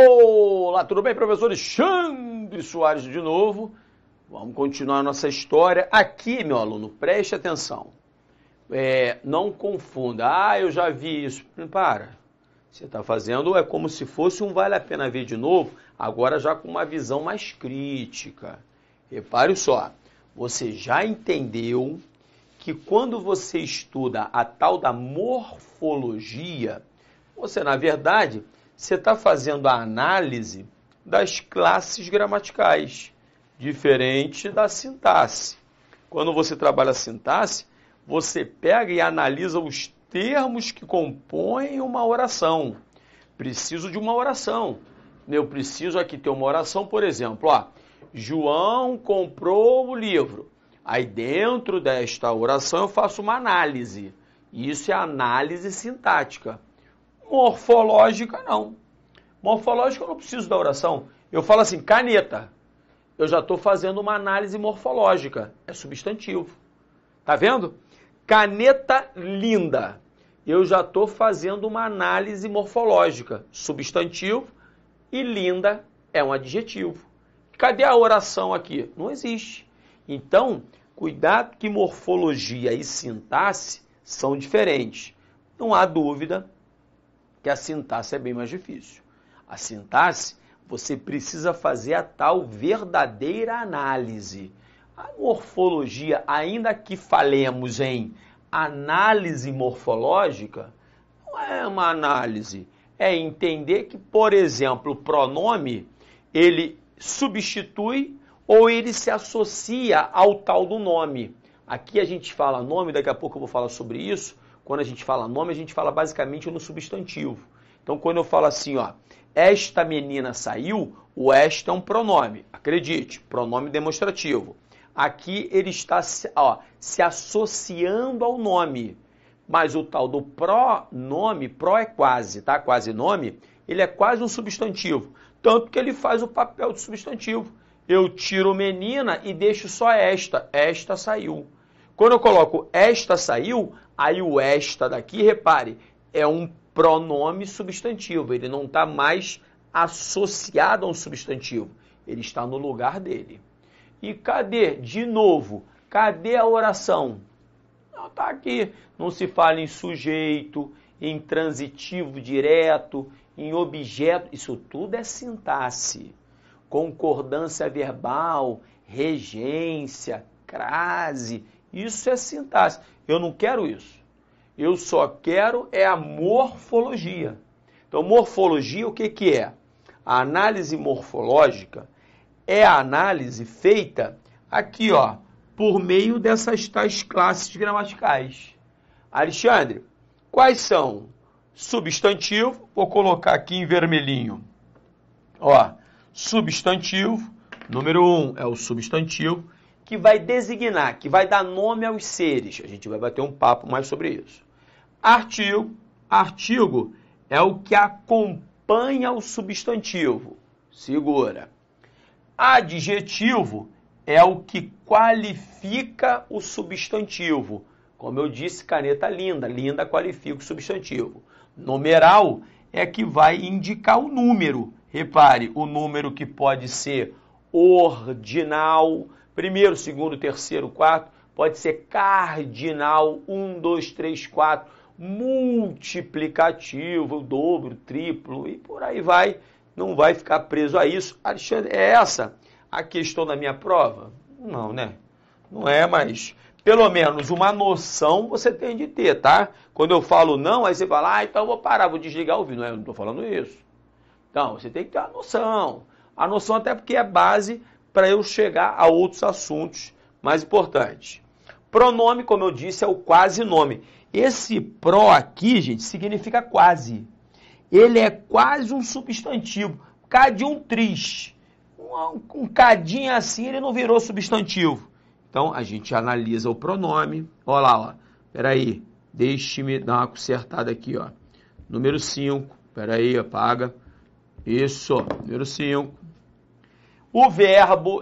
Olá, tudo bem, professor Alexandre Soares de novo? Vamos continuar a nossa história. Aqui, meu aluno, preste atenção. Não confunda. Eu já vi isso. Para. Você está fazendo é como se fosse um vale a pena ver de novo, agora já com uma visão mais crítica. Repare só, você já entendeu que quando você estuda a tal da morfologia, você, na verdade, você está fazendo a análise das classes gramaticais, diferente da sintaxe. Quando você trabalha a sintaxe, você pega e analisa os termos que compõem uma oração. Preciso de uma oração. Eu preciso aqui ter uma oração, por exemplo, João comprou o livro. Aí dentro desta oração eu faço uma análise. Isso é análise sintática. Morfológica, não. Morfológica eu não preciso da oração. Eu falo assim, caneta. Eu já estou fazendo uma análise morfológica. É substantivo. Tá vendo? Caneta linda. Eu já estou fazendo uma análise morfológica. Substantivo e linda é um adjetivo. Cadê a oração aqui? Não existe. Então, cuidado que morfologia e sintaxe são diferentes. Não há dúvida que a sintaxe é bem mais difícil. A sintaxe, você precisa fazer a tal verdadeira análise. A morfologia, ainda que falemos em análise morfológica, não é uma análise. É entender que, por exemplo, o pronome, ele substitui ou ele se associa ao tal do nome. Aqui a gente fala nome, daqui a pouco eu vou falar sobre isso. Quando a gente fala nome, a gente fala basicamente no substantivo. Então, quando eu falo assim, esta menina saiu, o esta é um pronome. Acredite, pronome demonstrativo. Aqui ele está se associando ao nome. Mas o tal do pronome, pro é quase, tá? Quase nome, ele é quase um substantivo. Tanto que ele faz o papel de substantivo. Eu tiro menina e deixo só esta. Esta saiu. Quando eu coloco esta saiu, aí o esta daqui, repare, é um pronome substantivo. Ele não está mais associado a um substantivo. Ele está no lugar dele. E cadê? De novo, cadê a oração? Não, está aqui. Não se fala em sujeito, em transitivo direto, em objeto. Isso tudo é sintaxe. Concordância verbal, regência, crase. Isso é sintaxe. Eu não quero isso. Eu só quero a morfologia. Então, morfologia, o que é? A análise morfológica é a análise feita aqui, por meio dessas tais classes gramaticais. Alexandre, quais são? Substantivo, vou colocar aqui em vermelhinho. Substantivo, número 1 é o substantivo, que vai designar, que vai dar nome aos seres. A gente vai bater um papo mais sobre isso. Artigo. Artigo é o que acompanha o substantivo. Segura. Adjetivo é o que qualifica o substantivo. Como eu disse, caneta linda. Linda qualifica o substantivo. Numeral é que vai indicar o número. Repare, o número que pode ser ordinal, primeiro, segundo, terceiro, quarto, pode ser cardinal, 1, 2, 3, 4, multiplicativo, dobro, triplo, e por aí vai. Não vai ficar preso a isso. Alexandre, é essa a questão da minha prova? Não, né? Não é, mas pelo menos uma noção você tem de ter, tá? Quando eu falo não, aí você fala, então eu vou parar, vou desligar o vídeo. Não, eu não estou falando isso. Então, você tem que ter a noção. A noção até porque é base para eu chegar a outros assuntos mais importantes. Pronome, como eu disse, é o quase nome. Esse pro aqui, gente, significa quase. Ele é quase um substantivo. Cadê um tris? Um cadinho assim, ele não virou substantivo. Então, a gente analisa o pronome. Olha lá, Peraí, deixe-me dar uma consertada aqui, Número 5. Peraí, apaga. Isso, número 5. O verbo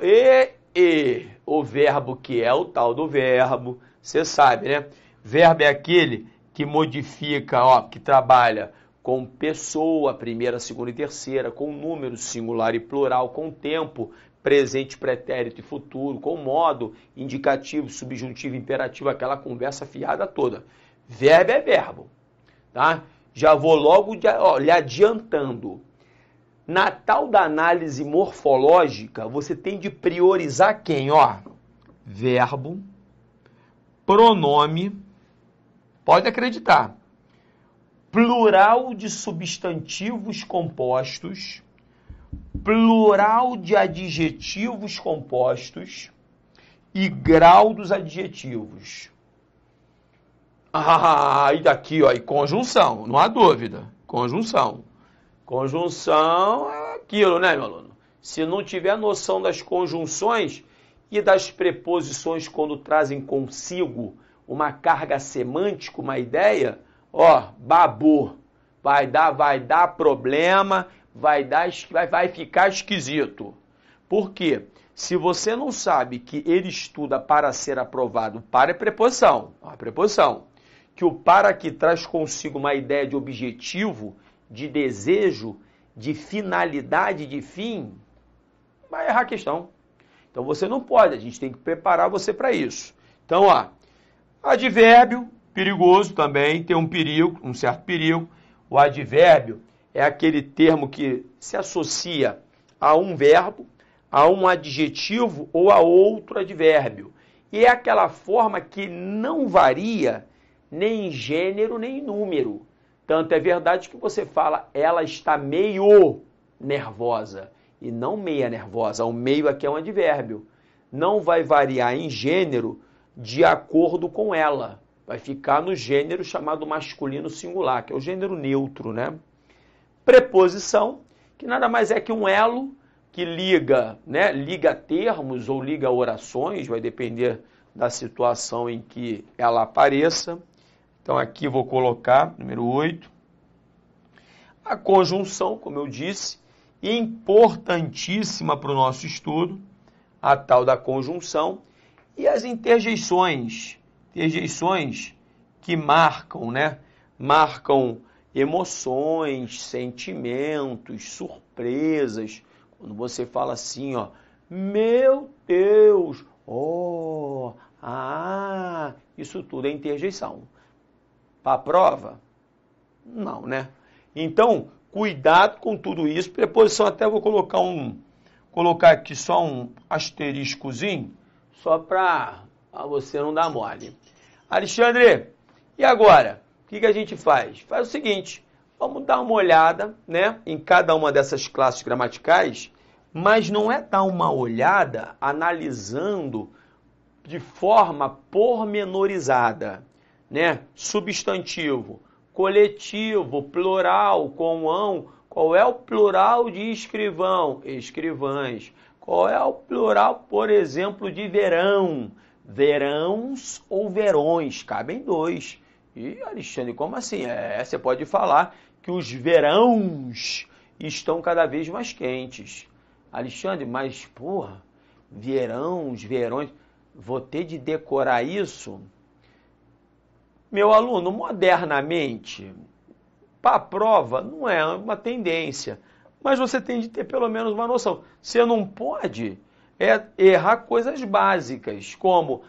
o verbo que é o tal do verbo, você sabe, né? Verbo é aquele que modifica, que trabalha com pessoa, primeira, segunda e terceira, com número singular e plural, com tempo, presente, pretérito e futuro, com modo, indicativo, subjuntivo, imperativo, aquela conversa fiada toda. Verbo é verbo, tá? Já vou logo lhe adiantando. Na tal da análise morfológica, você tem de priorizar quem? Ó, verbo, pronome, pode acreditar, plural de substantivos compostos, plural de adjetivos compostos e grau dos adjetivos. E daqui, ó, e conjunção, não há dúvida, conjunção. Conjunção é aquilo, né, meu aluno? Se não tiver noção das conjunções e das preposições quando trazem consigo uma carga semântica, uma ideia, ó, babu, vai dar problema, vai ficar esquisito. Por quê? Se você não sabe que ele estuda para ser aprovado, para é preposição, a preposição, que o para aqui traz consigo uma ideia de objetivo, de desejo, de finalidade, de fim, vai errar a questão. Então você não pode, a gente tem que preparar você para isso. Então, ó, advérbio, perigoso também, tem um perigo, um certo perigo. O advérbio é aquele termo que se associa a um verbo, a um adjetivo ou a outro advérbio. E é aquela forma que não varia nem em gênero, nem em número. Tanto é verdade que você fala, ela está meio nervosa, e não meia nervosa. O meio aqui é um advérbio. Não vai variar em gênero de acordo com ela. Vai ficar no gênero chamado masculino singular, que é o gênero neutro, né? Preposição, que nada mais é que um elo que liga, né? Liga termos ou liga orações, vai depender da situação em que ela apareça. Então aqui vou colocar, número 8, a conjunção, como eu disse, importantíssima para o nosso estudo, a tal da conjunção, e as interjeições que marcam, né? Marcam emoções, sentimentos, surpresas. Quando você fala assim, ó, meu Deus, oh, isso tudo é interjeição. Para a prova? Não, né? Então, cuidado com tudo isso. Preposição, até vou colocar aqui só um asteriscozinho, só para você não dar mole. Alexandre, e agora? O que a gente faz? Faz o seguinte, vamos dar uma olhada, né, em cada uma dessas classes gramaticais, mas não é dar uma olhada analisando de forma pormenorizada, né? Substantivo, coletivo, plural, com ão. Qual é o plural de escrivão? Escrivãs. Qual é o plural, por exemplo, de verão? Verãos ou verões? Cabem dois. E, Alexandre, como assim? Você pode falar que os verãos estão cada vez mais quentes. Alexandre, mas, porra, verões, vou ter de decorar isso? Meu aluno, modernamente, para a prova não é uma tendência, mas você tem de ter pelo menos uma noção. Você não pode errar coisas básicas, como,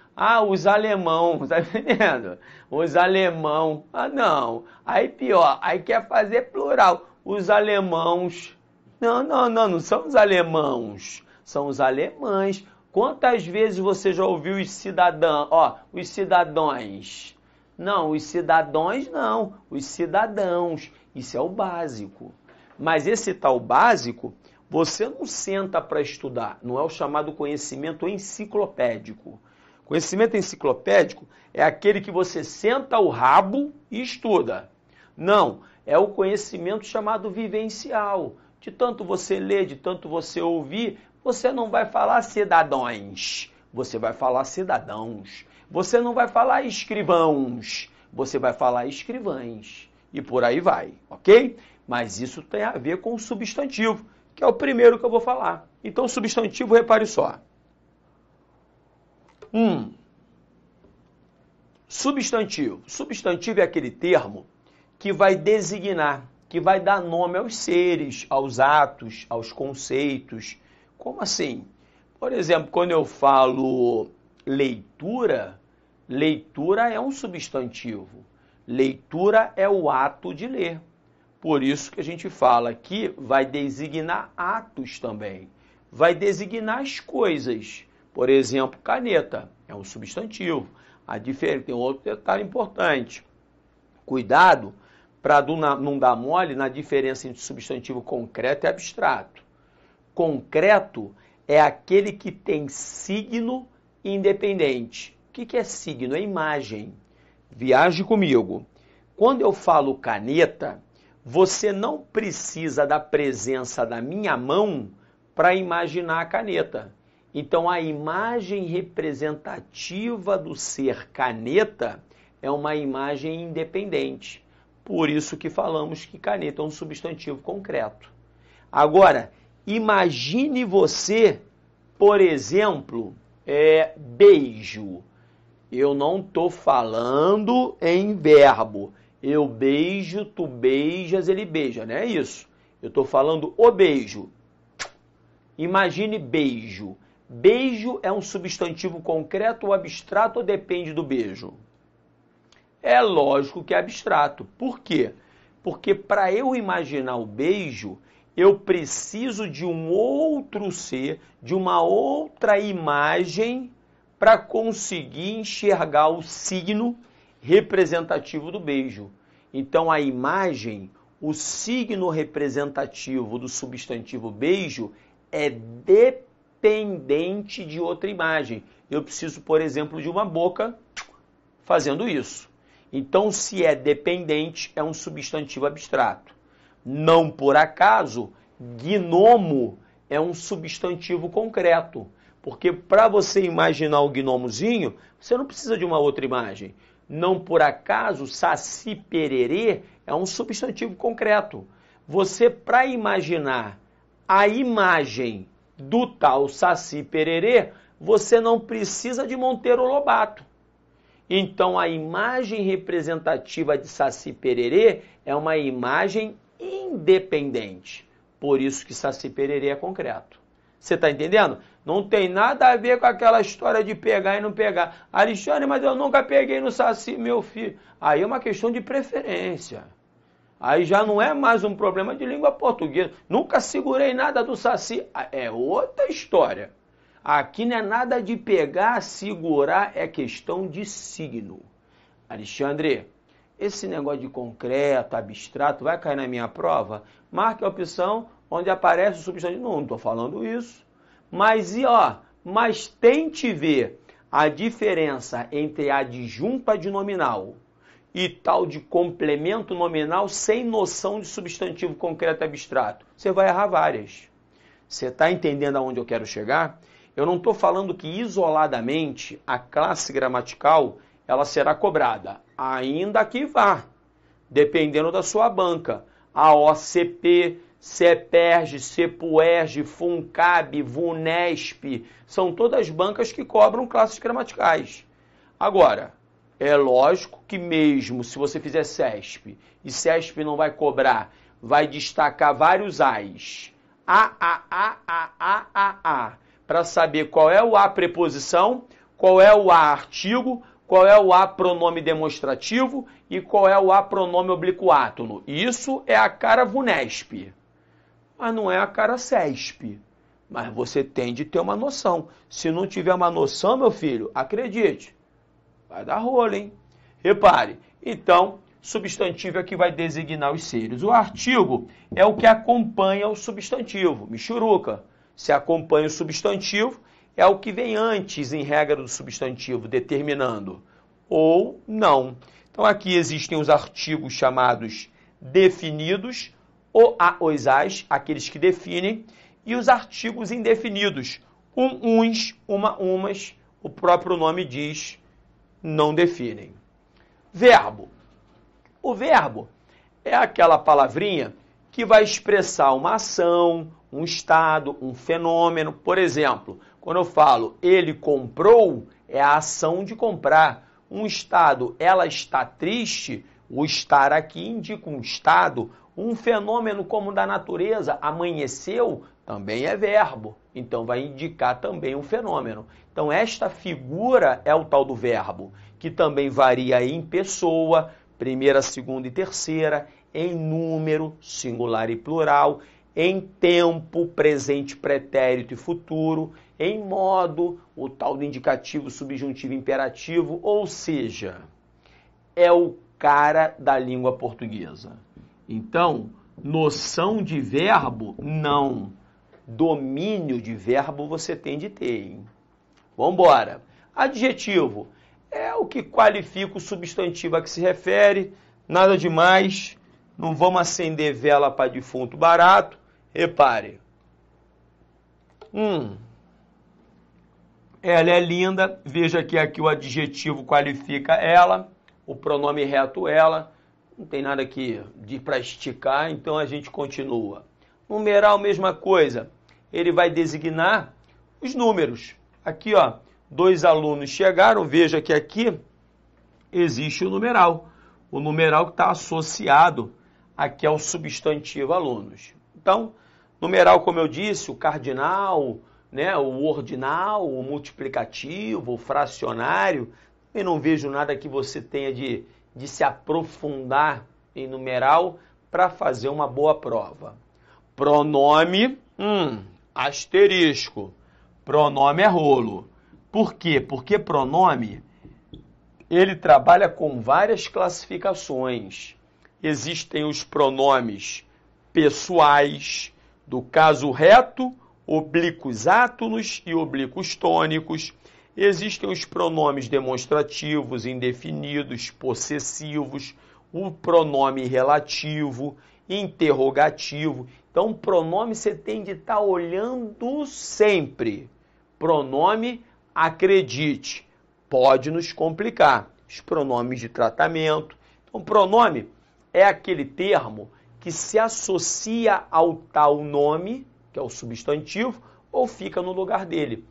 os alemão, tá entendendo? Os alemão, não. Aí pior, aí quer fazer plural. Os alemãos, não são os alemãos, são os alemães. Quantas vezes você já ouviu os cidadãos, os cidadãos? Não, os cidadãos não, os cidadãos. Isso é o básico. Mas esse tal básico, você não senta para estudar. Não é o chamado conhecimento enciclopédico. Conhecimento enciclopédico é aquele que você senta o rabo e estuda. Não, é o conhecimento chamado vivencial. De tanto você ler, de tanto você ouvir, você não vai falar cidadãos, você vai falar cidadãos. Você não vai falar escrivãos, você vai falar escrivãs. E por aí vai, ok? Mas isso tem a ver com o substantivo, que é o primeiro que eu vou falar. Então, substantivo, repare só. Substantivo. Substantivo é aquele termo que vai designar, que vai dar nome aos seres, aos atos, aos conceitos. Como assim? Por exemplo, quando eu falo leitura, leitura é um substantivo. Leitura é o ato de ler. Por isso que a gente fala que vai designar atos também. Vai designar as coisas. Por exemplo, caneta é um substantivo. Tem outro detalhe importante. Cuidado para não dar mole na diferença entre substantivo concreto e abstrato. Concreto é aquele que tem signo independente. O que é signo? É imagem. Viaje comigo. Quando eu falo caneta, você não precisa da presença da minha mão para imaginar a caneta. Então, a imagem representativa do ser caneta é uma imagem independente. Por isso que falamos que caneta é um substantivo concreto. Agora, imagine você, por exemplo, beijo. Eu não estou falando em verbo. Eu beijo, tu beijas, ele beija, não é isso? Eu estou falando o beijo. Imagine beijo. Beijo é um substantivo concreto ou abstrato ou depende do beijo? É lógico que é abstrato. Por quê? Porque para eu imaginar o beijo, eu preciso de um outro ser, de uma outra imagem para conseguir enxergar o signo representativo do beijo. Então a imagem, o signo representativo do substantivo beijo é dependente de outra imagem. Eu preciso, por exemplo, de uma boca fazendo isso. Então, se é dependente, é um substantivo abstrato. Não por acaso, gnomo é um substantivo concreto. Porque para você imaginar o gnomozinho, você não precisa de uma outra imagem. Não por acaso, saci pererê é um substantivo concreto. Você, para imaginar a imagem do tal saci pererê, você não precisa de Monteiro Lobato. Então, a imagem representativa de saci pererê é uma imagem independente. Por isso que saci pererê é concreto. Você está entendendo? Não tem nada a ver com aquela história de pegar e não pegar. Alexandre, mas eu nunca peguei no saci, meu filho. Aí é uma questão de preferência. Aí já não é mais um problema de língua portuguesa. Nunca segurei nada do saci. É outra história. Aqui não é nada de pegar, segurar, é questão de signo. Alexandre, esse negócio de concreto, abstrato, vai cair na minha prova? Marque a opção onde aparece o substantivo. Não estou falando isso. Mas tente ver a diferença entre adjunto adnominal e tal de complemento nominal sem noção de substantivo concreto e abstrato. Você vai errar várias. Você está entendendo aonde eu quero chegar? Eu não estou falando que isoladamente a classe gramatical ela será cobrada, ainda que vá, dependendo da sua banca. A OCP, CEPERJ, CEPUERJ, FUNCAB, VUNESP, são todas bancas que cobram classes gramaticais. Agora, é lógico que mesmo se você fizer CESP, e CESP não vai cobrar, vai destacar vários A's, para saber qual é o A preposição, qual é o A artigo, qual é o A pronome demonstrativo e qual é o A pronome obliquátono. Isso é a cara VUNESP, mas não é a cara CESP. Mas você tem de ter uma noção. Se não tiver uma noção, meu filho, acredite, vai dar rolo, hein? Repare, então, substantivo é que vai designar os seres. O artigo é o que acompanha o substantivo, michuruca. Se acompanha o substantivo, é o que vem antes, em regra do substantivo, determinando, ou não. Então, aqui existem os artigos chamados definidos, os as, aqueles que definem, e os artigos indefinidos, uns, umas, o próprio nome diz, não definem. Verbo. O verbo é aquela palavrinha que vai expressar uma ação, um estado, um fenômeno. Por exemplo, quando eu falo ele comprou, é a ação de comprar. Um estado, ela está triste, o estar aqui indica um estado, Um fenômeno como o da natureza, amanheceu, também é verbo. Então vai indicar também um fenômeno. Então esta figura é o tal do verbo, que também varia em pessoa, primeira, segunda e terceira, em número, singular e plural, em tempo, presente, pretérito e futuro, em modo, o tal do indicativo, subjuntivo, imperativo, ou seja, é o cara da língua portuguesa. Então, noção de verbo, não. Domínio de verbo você tem de ter, hein? Vamos embora. Adjetivo é o que qualifica o substantivo a que se refere, nada demais, não vamos acender vela para defunto barato. Repare. Ela é linda, veja que aqui o adjetivo qualifica ela, o pronome reto ela, não tem nada aqui para esticar, então a gente continua. Numeral, mesma coisa, ele vai designar os números. Aqui, ó, 2 alunos chegaram, veja que aqui existe o numeral que está associado aqui ao substantivo alunos. Então, numeral, como eu disse, o cardinal, né, o ordinal, o multiplicativo, o fracionário, eu não vejo nada que você tenha de se aprofundar em numeral para fazer uma boa prova. Pronome, asterisco. Pronome é rolo. Por quê? Porque pronome, ele trabalha com várias classificações. Existem os pronomes pessoais, do caso reto, oblíquos átonos e oblíquos tônicos. Existem os pronomes demonstrativos, indefinidos, possessivos, o pronome relativo, interrogativo. Então, pronome você tem de estar olhando sempre. Pronome, acredite, pode nos complicar. Os pronomes de tratamento. Então, pronome é aquele termo que se associa ao tal nome, que é o substantivo, ou fica no lugar dele.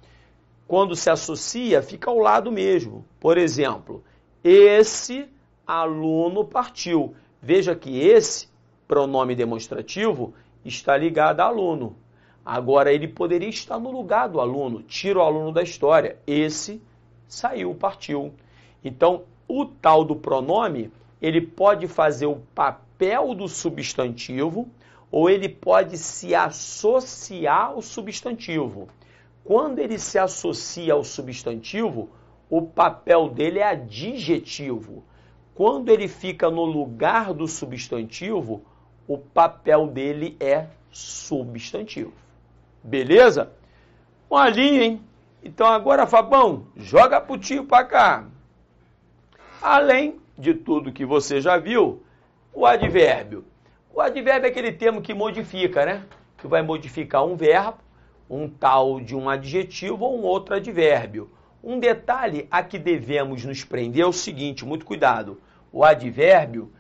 Quando se associa, fica ao lado mesmo. Por exemplo, esse aluno partiu. Veja que esse pronome demonstrativo está ligado a aluno. Agora, ele poderia estar no lugar do aluno. Tira o aluno da história. Esse saiu, partiu. Então, o tal do pronome, ele pode fazer o papel do substantivo ou ele pode se associar ao substantivo. Quando ele se associa ao substantivo, o papel dele é adjetivo. Quando ele fica no lugar do substantivo, o papel dele é substantivo. Beleza? Olha, hein? Então agora, Fabão, joga pro tio para cá. Além de tudo que você já viu, o advérbio. O advérbio é aquele termo que modifica, né? Que vai modificar um verbo, um tal de um adjetivo ou um outro advérbio. Um detalhe a que devemos nos prender é o seguinte, muito cuidado. O advérbio,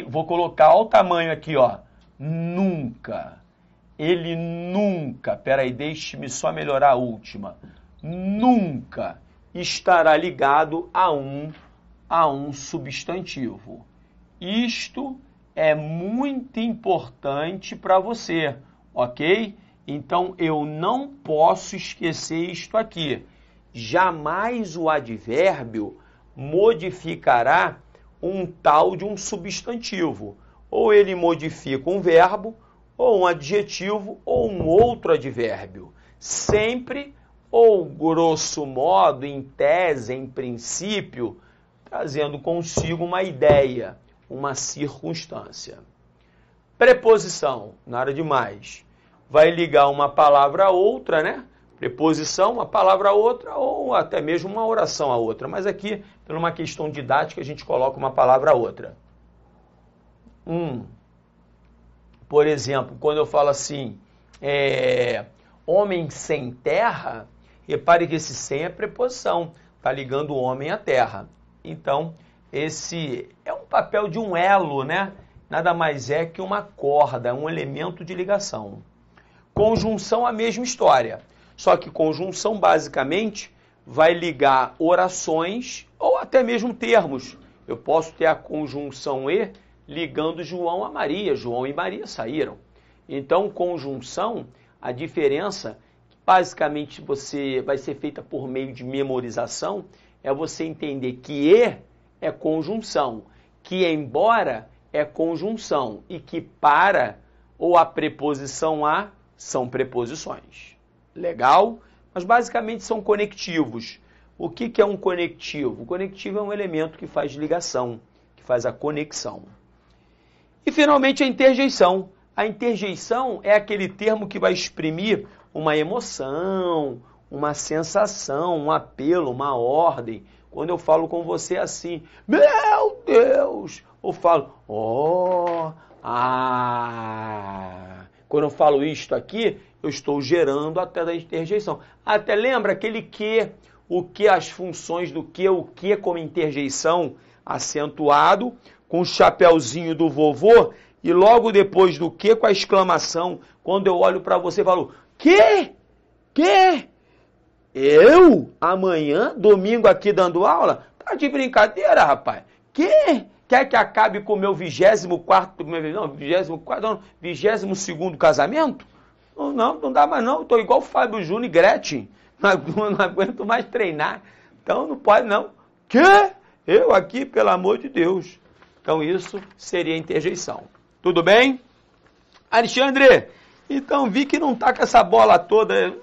vou colocar, olha o tamanho aqui, ó, nunca. Ele nunca, peraí, deixe-me só melhorar a última. Nunca estará ligado a um substantivo. Isto é muito importante para você, ok? Então, eu não posso esquecer isto aqui. Jamais o advérbio modificará um tal de um substantivo. Ou ele modifica um verbo, ou um adjetivo, ou um outro advérbio. Sempre, ou grosso modo, em tese, em princípio, trazendo consigo uma ideia, uma circunstância. Preposição, nada demais. Vai ligar uma palavra a outra, né? Preposição, uma palavra a outra, ou até mesmo uma oração a outra. Mas aqui, por uma questão didática, a gente coloca uma palavra a outra. Por exemplo, quando eu falo assim, homem sem terra, repare que esse sem é preposição, está ligando o homem à terra. Então, esse é um papel de um elo, né? Nada mais é que uma corda, um elemento de ligação. Conjunção, a mesma história. Só que conjunção, basicamente, vai ligar orações ou até mesmo termos. Eu posso ter a conjunção e ligando João a Maria. João e Maria saíram. Então, conjunção, a diferença, basicamente vai ser feita por meio de memorização, é você entender que e é conjunção, que embora é conjunção e que para ou a preposição a são preposições. Legal? Mas basicamente são conectivos. O que é um conectivo? O conectivo é um elemento que faz ligação, que faz a conexão. E finalmente a interjeição. A interjeição é aquele termo que vai exprimir uma emoção, uma sensação, um apelo, uma ordem. Quando eu falo com você assim, meu Deus, ou falo, Quando eu falo isto aqui, eu estou gerando até da interjeição. Até lembra aquele que, o que, as funções do que, o que como interjeição acentuado, com o chapeuzinho do vovô, e logo depois do que com a exclamação, quando eu olho para você e falo, que? Eu? Amanhã, domingo aqui dando aula? Tá de brincadeira, rapaz. Quer que acabe com o meu 22º casamento? Não dá mais não. Estou igual o Fábio Júnior e Gretchen. Não aguento mais treinar. Então não pode não. Eu aqui, pelo amor de Deus. Então isso seria interjeição. Tudo bem? Alexandre, então vi que não tá com essa bola toda.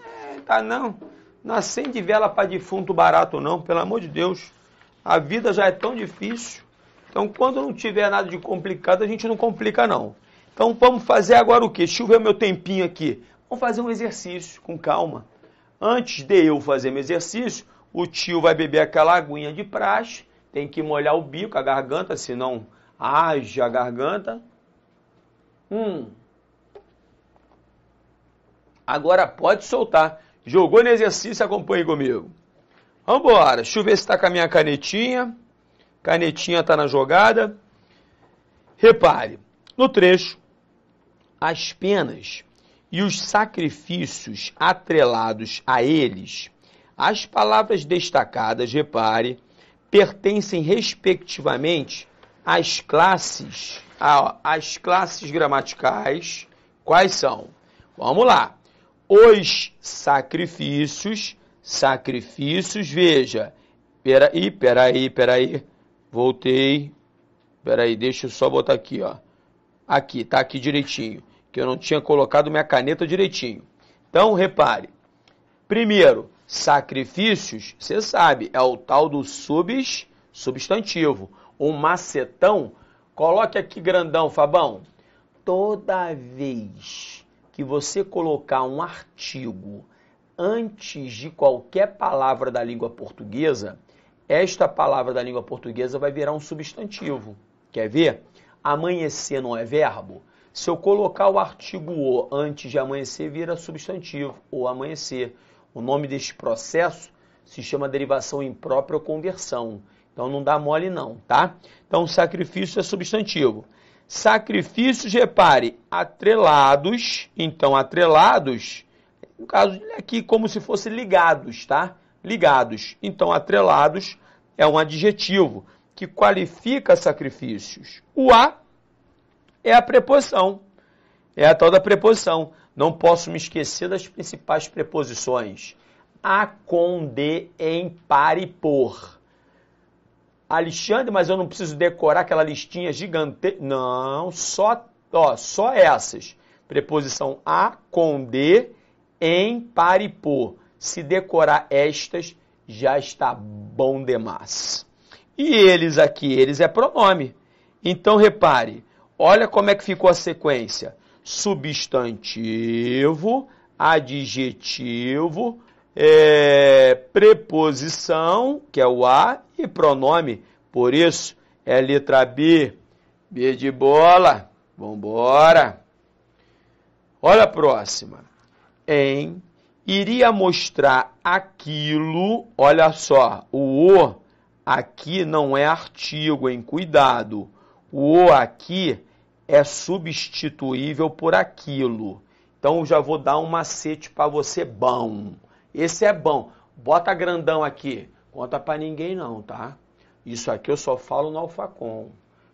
Tá não. Não acende vela para defunto barato não, pelo amor de Deus. A vida já é tão difícil. Então, quando não tiver nada de complicado, a gente não complica, não. Então, vamos fazer agora o quê? Deixa eu ver o meu tempinho aqui. Vamos fazer um exercício, com calma. Antes de eu fazer meu exercício, o tio vai beber aquela aguinha de praxe, tem que molhar o bico, a garganta, senão age a garganta. Agora pode soltar. Jogou no exercício, acompanhe comigo. Vamos embora. Deixa eu ver se está com a minha canetinha. Canetinha está na jogada. Repare, no trecho, as penas e os sacrifícios atrelados a eles, as palavras destacadas, repare, pertencem respectivamente às classes gramaticais. Quais são? Vamos lá. Os sacrifícios, veja, peraí. Voltei. Peraí, deixa eu só botar aqui, ó. Aqui, tá aqui direitinho. Que eu não tinha colocado minha caneta direitinho. Então, repare. Primeiro, sacrifícios, você sabe, é o tal do substantivo. O macetão, coloque aqui grandão, Fabão. Toda vez que você colocar um artigo antes de qualquer palavra da língua portuguesa, esta palavra da língua portuguesa vai virar um substantivo. Quer ver? Amanhecer não é verbo? Se eu colocar o artigo o antes de amanhecer, vira substantivo, ou amanhecer. O nome deste processo se chama derivação imprópria ou conversão. Então não dá mole não, tá? Então sacrifício é substantivo. Sacrifícios, repare, atrelados. Então atrelados, no caso aqui como se fosse ligados, tá? Ligados. Então, atrelados é um adjetivo que qualifica sacrifícios. O a é a preposição. É a tal da preposição. Não posso me esquecer das principais preposições. A, com, de, em, para e por. Alexandre, mas eu não preciso decorar aquela listinha gigante. Não, só essas. Preposição a, com, de, em, para e por. Se decorar estas, já está bom demais. E eles aqui, eles é pronome. Então, repare, olha como é que ficou a sequência. Substantivo, adjetivo, preposição, que é o a, e pronome. Por isso, é a letra B. B de bola. Vamos embora. Olha a próxima. Em... iria mostrar aquilo, olha só, o aqui não é artigo, hein? Cuidado. O aqui é substituível por aquilo. Então, eu já vou dar um macete para você bom. Esse é bom. Bota grandão aqui. Conta para ninguém não, tá? Isso aqui eu só falo no Alfacom.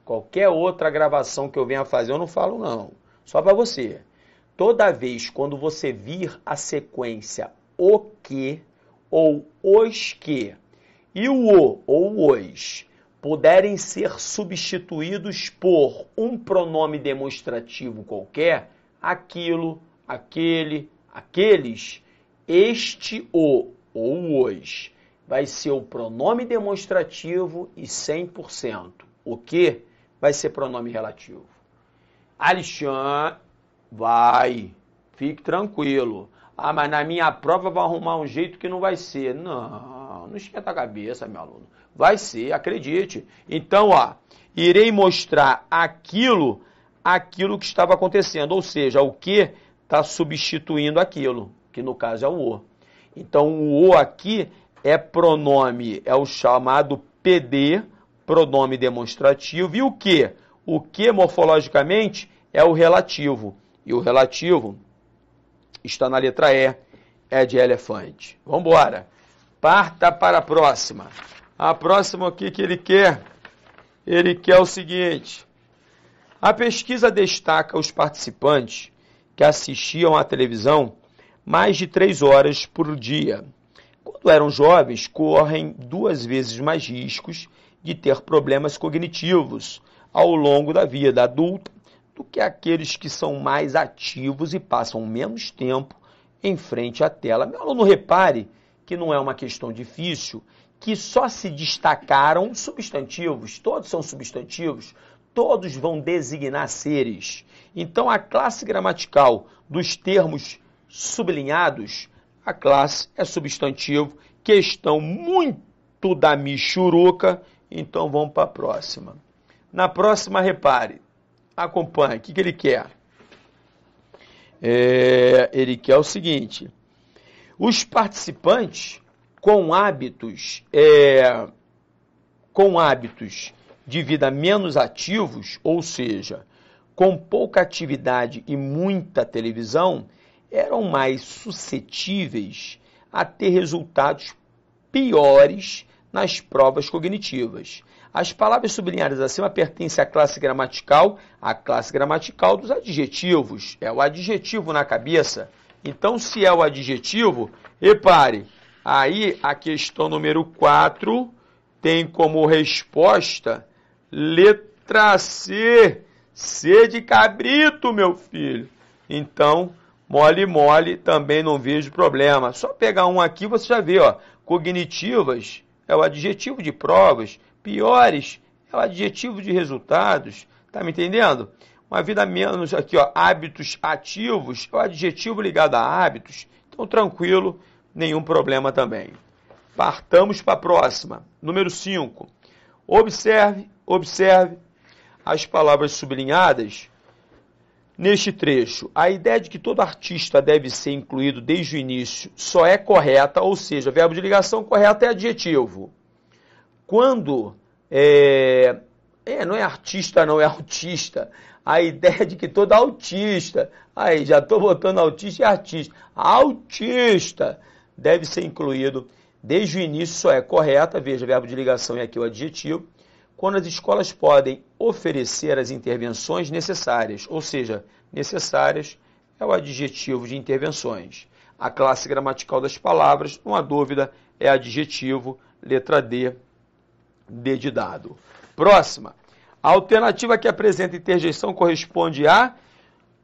Qualquer outra gravação que eu venha fazer, eu não falo não. Só para você. Toda vez quando você vir a sequência o que ou os que e o ou os puderem ser substituídos por um pronome demonstrativo qualquer, aquilo, aquele, aqueles, este, o ou os, vai ser o pronome demonstrativo e 100%. O que vai ser pronome relativo. Alexandre, vai, fique tranquilo. Ah, mas na minha prova vai arrumar um jeito que não vai ser. Não esquenta a cabeça, meu aluno. Vai ser, acredite. Então, ó, irei mostrar aquilo que estava acontecendo, ou seja, o que está substituindo aquilo, que no caso é o o. Então, o aqui é pronome, é o chamado PD, pronome demonstrativo, e o que? O que, morfologicamente, é o relativo. E o relativo está na letra E, é de elefante. Vamos embora. Parta para a próxima. A próxima aqui que ele quer o seguinte. A pesquisa destaca os participantes que assistiam à televisão mais de 3 horas por dia. Quando eram jovens, correm 2 vezes mais riscos de ter problemas cognitivos ao longo da vida adulta do que aqueles que são mais ativos e passam menos tempo em frente à tela. Meu aluno, repare que não é uma questão difícil, que só se destacaram substantivos, todos são substantivos, todos vão designar seres. Então, a classe gramatical dos termos sublinhados, a classe é substantivo, questão muito da michuruca, então vamos para a próxima. Na próxima, repare, acompanhe, o que ele quer? Ele quer o seguinte, os participantes com hábitos de vida menos ativos, ou seja, com pouca atividade e muita televisão, eram mais suscetíveis a ter resultados piores nas provas cognitivas. As palavras sublinhadas acima pertencem à classe gramatical dos adjetivos. É o adjetivo na cabeça. Então, se é o adjetivo, repare, aí a questão número 4 tem como resposta letra C. C de cabrito, meu filho. Então, mole, mole, também não vejo problema. Só pegar um aqui, você já vê, ó. Cognitivas é o adjetivo de provas, piores é o adjetivo de resultados. Tá me entendendo? Uma vida menos aqui, ó, hábitos ativos é o adjetivo ligado a hábitos. Então, tranquilo, nenhum problema também. Partamos para a próxima. Número 5. Observe as palavras sublinhadas neste trecho. A ideia de que todo artista deve ser incluído desde o início só é correta, ou seja, verbo de ligação correto é adjetivo. Quando não é artista, não é autista. A ideia de que todo autista, aí já estou botando autista e artista. Autista deve ser incluído desde o início só é correta, veja, verbo de ligação e aqui o adjetivo. Quando as escolas podem oferecer as intervenções necessárias, ou seja, necessárias é o adjetivo de intervenções. A classe gramatical das palavras, não há dúvida, é adjetivo, letra D, D de dado. Próxima. A alternativa que apresenta interjeição corresponde a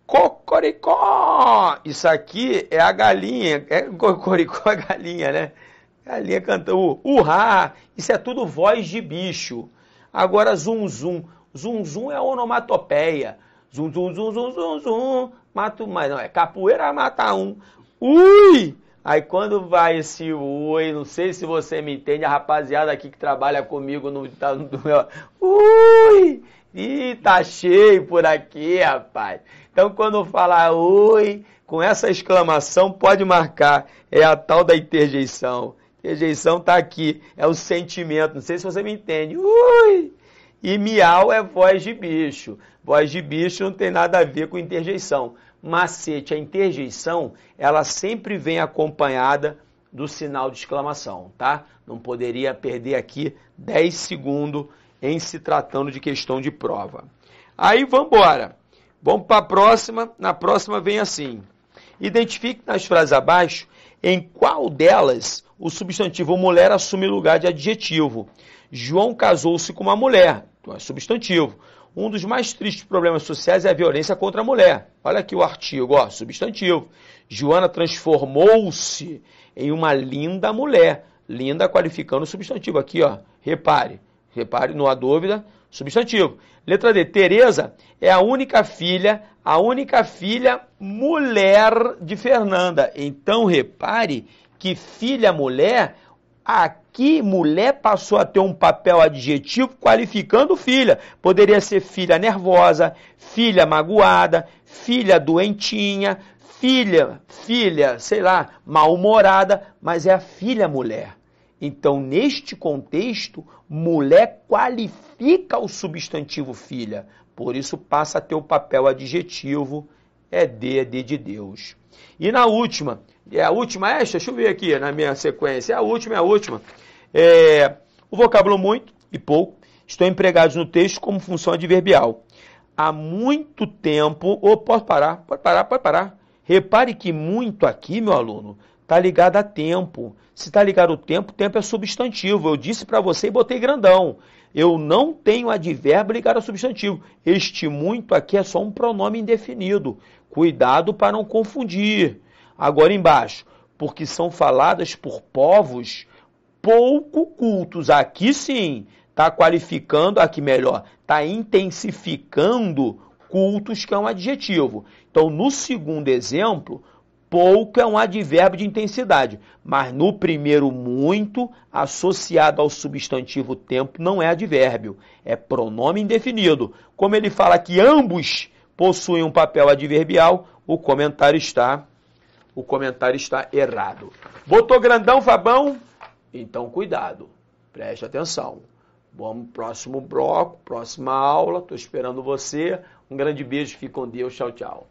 cocoricó. Isso aqui é a galinha, cocoricó a galinha, né? Galinha cantando urrá. Isso é tudo voz de bicho. Agora, zum, zum. Zum, zum é onomatopeia. Zum, zum, zum, zum, zum, zum. Mato mais. Não, é capoeira mata um. Ui! Aí quando vai esse ui, não sei se você me entende, a rapaziada aqui que trabalha comigo no ui! Ih, tá cheio por aqui, rapaz. Então quando falar ui, com essa exclamação, pode marcar. É a tal da interjeição. Interjeição tá aqui, é o sentimento, não sei se você me entende. Ui! E miau é voz de bicho. Voz de bicho não tem nada a ver com interjeição. Macete, a interjeição, ela sempre vem acompanhada do sinal de exclamação, tá? Não poderia perder aqui 10 segundos em se tratando de questão de prova. Aí vamos embora. Vamos para a próxima. Na próxima vem assim. Identifique nas frases abaixo em qual delas o substantivo mulher assume lugar de adjetivo. João casou-se com uma mulher. Então é substantivo. Um dos mais tristes problemas sociais é a violência contra a mulher. Olha aqui o artigo, ó, substantivo. Joana transformou-se em uma linda mulher. Linda qualificando o substantivo. Aqui, ó, repare, não há dúvida, substantivo. Letra D, Tereza é a única filha mulher de Fernanda. Então, repare que filha mulher, aqui mulher passou a ter um papel adjetivo qualificando filha. Poderia ser filha nervosa, filha magoada, filha doentinha, filha, sei lá, mal-humorada, mas é a filha mulher. Então, neste contexto, mulher qualifica o substantivo filha. Por isso, passa a ter o papel adjetivo, é D de Deus. E na última, deixa eu ver aqui na minha sequência, é a última. O vocábulo muito e pouco estão empregados no texto como função adverbial. Há muito tempo, pode parar. Repare que muito aqui, meu aluno, está ligado a tempo. Se está ligado ao tempo, tempo é substantivo. Eu disse para você e botei grandão. Eu não tenho advérbio ligado a substantivo. Este muito aqui é só um pronome indefinido. Cuidado para não confundir. Agora embaixo, porque são faladas por povos pouco cultos. Aqui sim, está qualificando, aqui melhor, está intensificando cultos, que é um adjetivo. Então, no segundo exemplo, pouco é um advérbio de intensidade, mas no primeiro muito, associado ao substantivo tempo, não é advérbio, é pronome indefinido. Como ele fala que ambos possuem um papel adverbial, o comentário está errado. Botou grandão, Fabão? Então, cuidado, preste atenção. Vamos pro próximo bloco, próxima aula, estou esperando você. Um grande beijo, fique com Deus, tchau, tchau.